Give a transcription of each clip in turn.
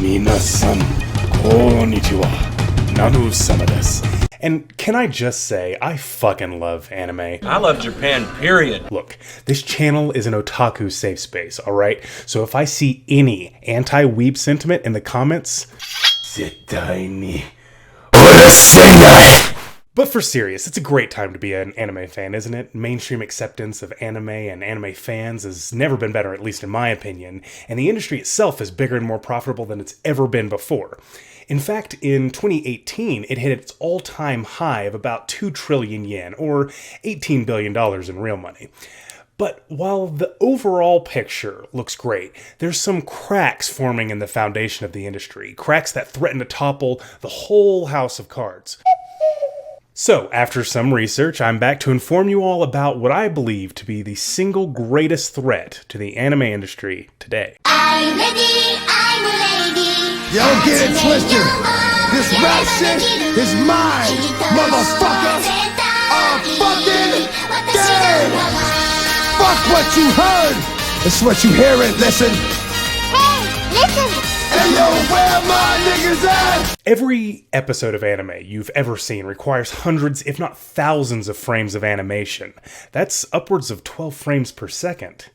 Minasan, konnichiwa. Nannu-sama desu. And can I just say, I fucking love anime. I love Japan, period. Look, this channel is an otaku safe space, alright? So if I see any anti-weeb sentiment in the comments, 絶対に許せない. But for serious, it's a great time to be an anime fan, isn't it? Mainstream acceptance of anime and anime fans has never been better, at least in my opinion, and the industry itself is bigger and more profitable than it's ever been before. In fact, in 2018, it hit its all-time high of about 2 trillion yen, or $18 billion in real money. But while the overall picture looks great, there's some cracks forming in the foundation of the industry, cracks that threaten to topple the whole house of cards. So, after some research, I'm back to inform you all about what I believe to be the single greatest threat to the anime industry today. I'm ready, I'm ready. Yo, get it twisted. This rap shit is mine, motherfucker. A fucking game. Fuck what you heard. It's what you hearing. Listen. Hey, listen. Hey yo, where my niggas at? Every episode of anime you've ever seen requires hundreds, if not thousands of frames of animation. That's upwards of 12 frames per second.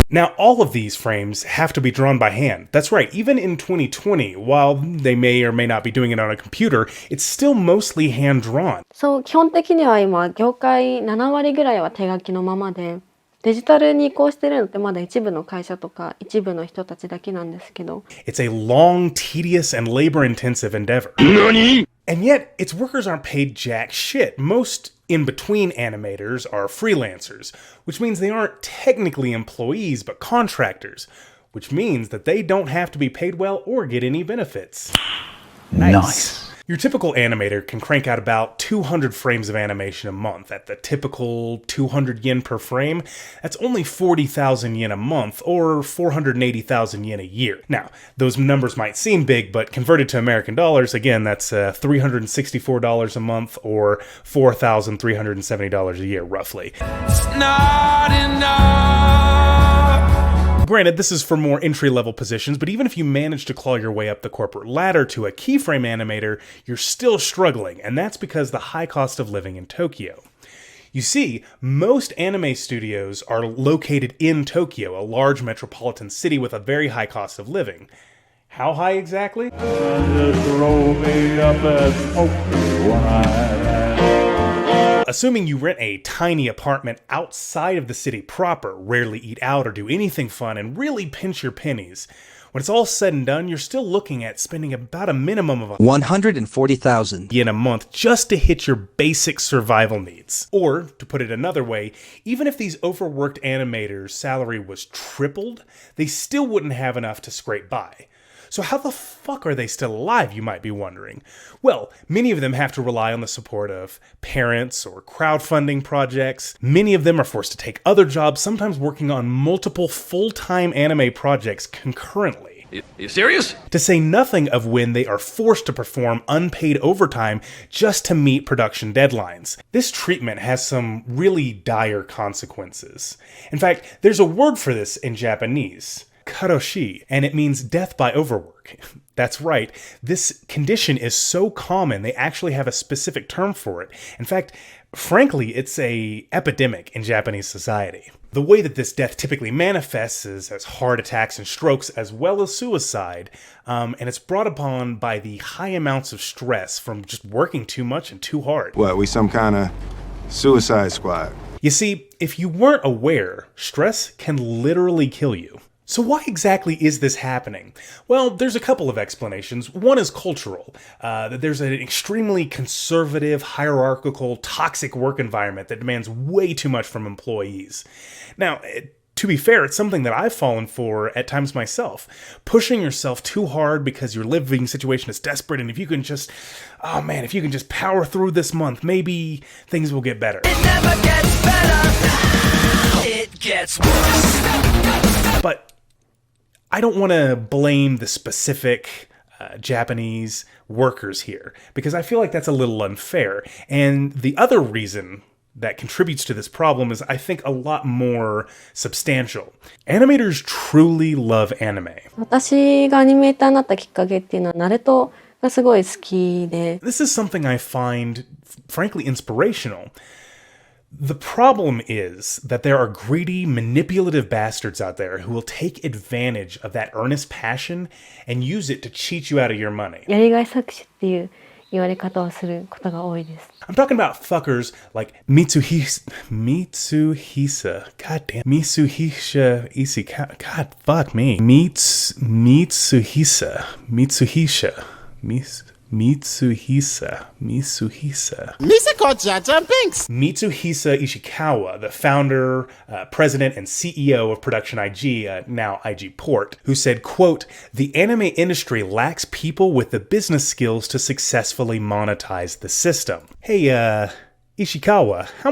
Now, all of these frames have to be drawn by hand. That's right, even in 2020, while they may or may not be doing it on a computer, it's still mostly hand-drawn. そう、基本的には今、業界7割ぐらいは手書きのままで、デジタルに移行してるのってまだ一部の会社とか一部の人たちだけなんですけど。It's a long, tedious, and labor-intensive endeavor. And yet, its workers aren't paid jack shit. Most in-between animators are freelancers, which means they aren't technically employees, but contractors, which means that they don't have to be paid well or get any benefits. Nice. Your typical animator can crank out about 200 frames of animation a month. At the typical 200 yen per frame, that's only 40,000 yen a month, or 480,000 yen a year. Now, those numbers might seem big, but converted to American dollars, again, that's $364 a month, or $4,370 a year, roughly. It's not enough. Granted, this is for more entry-level positions, but even if you manage to claw your way up the corporate ladder to a keyframe animator, you're still struggling, and that's because the high cost of living in Tokyo. You see, most anime studios are located in Tokyo, a large metropolitan city with a very high cost of living. How high exactly? Assuming you rent a tiny apartment outside of the city proper, rarely eat out or do anything fun, and really pinch your pennies, when it's all said and done, you're still looking at spending about a minimum of 140,000 yen a month just to hit your basic survival needs. Or, to put it another way, even if these overworked animators' salary was tripled, they still wouldn't have enough to scrape by. So how the fuck are they still alive, you might be wondering? Well, many of them have to rely on the support of parents or crowdfunding projects. Many of them are forced to take other jobs, sometimes working on multiple full-time anime projects concurrently. You serious? To say nothing of when they are forced to perform unpaid overtime just to meet production deadlines. This treatment has some really dire consequences. In fact, there's a word for this in Japanese. Karoshi, and it means death by overwork. That's right, this condition is so common they actually have a specific term for it. In fact, frankly, it's an epidemic in Japanese society. The way that this death typically manifests is as heart attacks and strokes as well as suicide, and it's brought upon by the high amounts of stress from just working too much and too hard. What, we some kind of suicide squad? You see, if you weren't aware, stress can literally kill you. So why exactly is this happening? Well, there's a couple of explanations. One is cultural. There's an extremely conservative, hierarchical, toxic work environment that demands way too much from employees. Now, to be fair, it's something that I've fallen for at times myself. Pushing yourself too hard because your living situation is desperate, and if you can just, oh man, if you can just power through this month, maybe things will get better. It never gets better. It gets worse. But I don't want to blame the specific Japanese workers here, because I feel like that's a little unfair. And the other reason that contributes to this problem is, I think, a lot more substantial. Animators truly love anime. 私がアニメーターになったきっかけっていうのはナルトがすごい好きで、 This is something I find, frankly, inspirational. The problem is that there are greedy, manipulative bastards out there who will take advantage of that earnest passion and use it to cheat you out of your money. やりがい搾取っていう言われ方をすることが多いです。 I'm talking about fuckers like Mitsuhisa. God damn. Mitsuhisa Ishikawa. God fuck me. Mitsuhisa. Mitsuhisa Ishikawa, the founder, president, and CEO of Production IG, now IG Port, who said, quote, "The anime industry lacks people with the business skills to successfully monetize the system." Hey, Ishikawa, how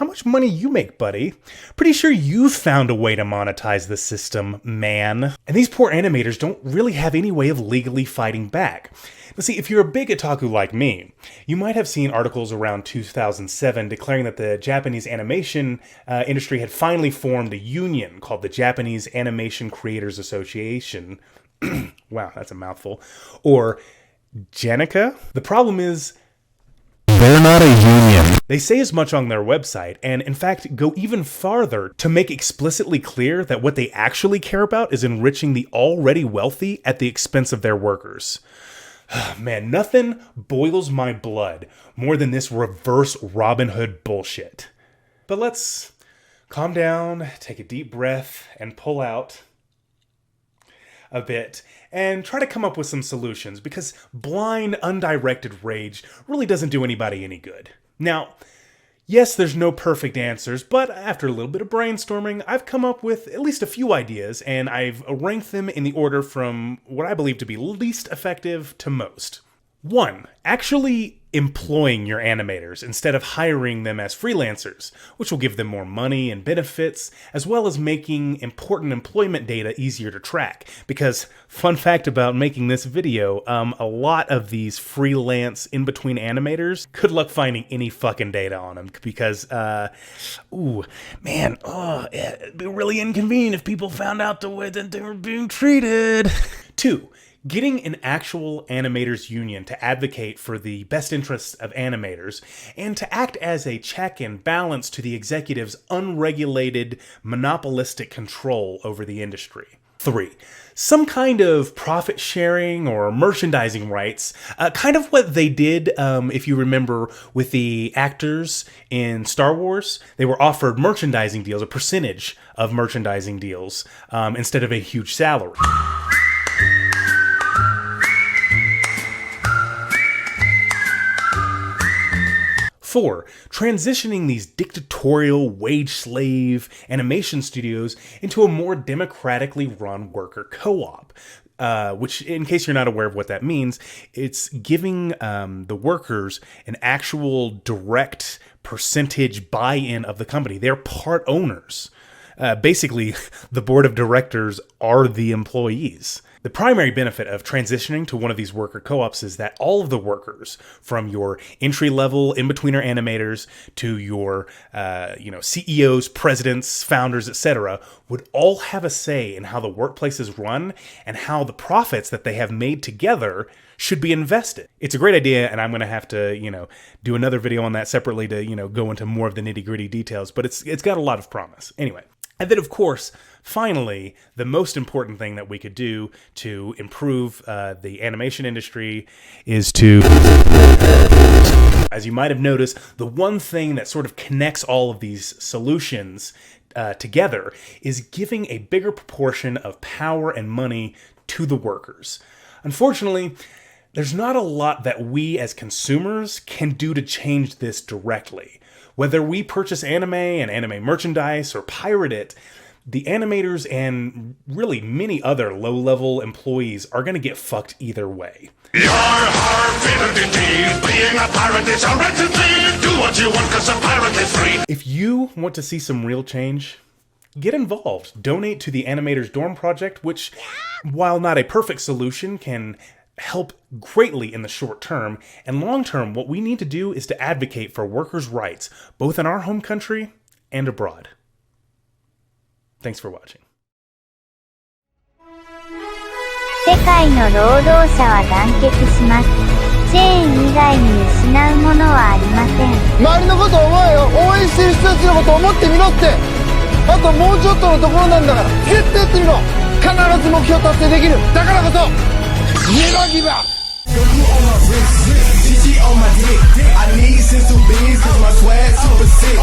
much money you make, buddy? Pretty sure you've found a way to monetize the system, man. And these poor animators don't really have any way of legally fighting back. Now, see, if you're a big otaku like me, you might have seen articles around 2007 declaring that the Japanese animation industry had finally formed a union called the Japanese Animation Creators Association. Wow, that's a mouthful. Or JANICA. The problem is, they're not a union. they say as much on their website, and in fact go even farther to make explicitly clear that what they actually care about is enriching the already wealthy at the expense of their workers. Man, nothing boils my blood more than this reverse Robin Hood bullshit. But let's calm down, take a deep breath, and pull out a bit and try to come up with some solutions, because blind, undirected rage really doesn't do anybody any good. Now, yes, there's no perfect answers, but after a little bit of brainstorming, I've come up with at least a few ideas, and I've ranked them in the order from what I believe to be least effective to most. 1. Actually employing your animators instead of hiring them as freelancers, which will give them more money and benefits, as well as making important employment data easier to track. Because, fun fact about making this video, a lot of these freelance in-between animators, good luck finding any fucking data on them, because, it'd be really inconvenient if people found out the way that they were being treated. 2. Getting an actual animators union to advocate for the best interests of animators and to act as a check and balance to the executives' unregulated, monopolistic control over the industry. 3. Some kind of profit sharing or merchandising rights, kind of what they did, if you remember, with the actors in Star Wars. They were offered merchandising deals, a percentage of merchandising deals, instead of a huge salary. 4. Transitioning these dictatorial, wage slave animation studios into a more democratically run worker co-op. Which, in case you're not aware of what that means, it's giving the workers an actual direct percentage buy-in of the company. They're part owners. Basically, the board of directors are the employees. The primary benefit of transitioning to one of these worker co-ops is that all of the workers, from your entry-level in-betweener animators to your CEOs, presidents, founders, etc., would all have a say in how the workplace is run and how the profits that they have made together should be invested. It's a great idea, and I'm going to have to, do another video on that separately to, go into more of the nitty-gritty details, but it's got a lot of promise. Anyway. And then, of course, finally, the most important thing that we could do to improve the animation industry is to, as you might have noticed, the one thing that sort of connects all of these solutions together is giving a bigger proportion of power and money to the workers. Unfortunately, there's not a lot that we as consumers can do to change this directly. Whether we purchase anime and anime merchandise or pirate it, the animators and really many other low-level employees are going to get fucked either way. Being a pirate is a wretched thing. Do what you want, 'cause a pirate is free. If you want to see some real change, get involved. Donate to the Animators Dorm Project, which, while not a perfect solution, can help greatly in the short term, and long term, what we need to do is to advocate for workers' rights, both in our home country and abroad. Thanks for watching. 世界の労働者は団結します。チェーン以外に失うものはありません。周りのことを思えよ。応援してる人たちのことを思ってみろって。あともうちょっとのところなんだから、絶対やってみろ。必ず目標達成できる。だからこそNever give up! Goku on my wrist, GG on my dick. I need sense of beans, cause my swag super sick.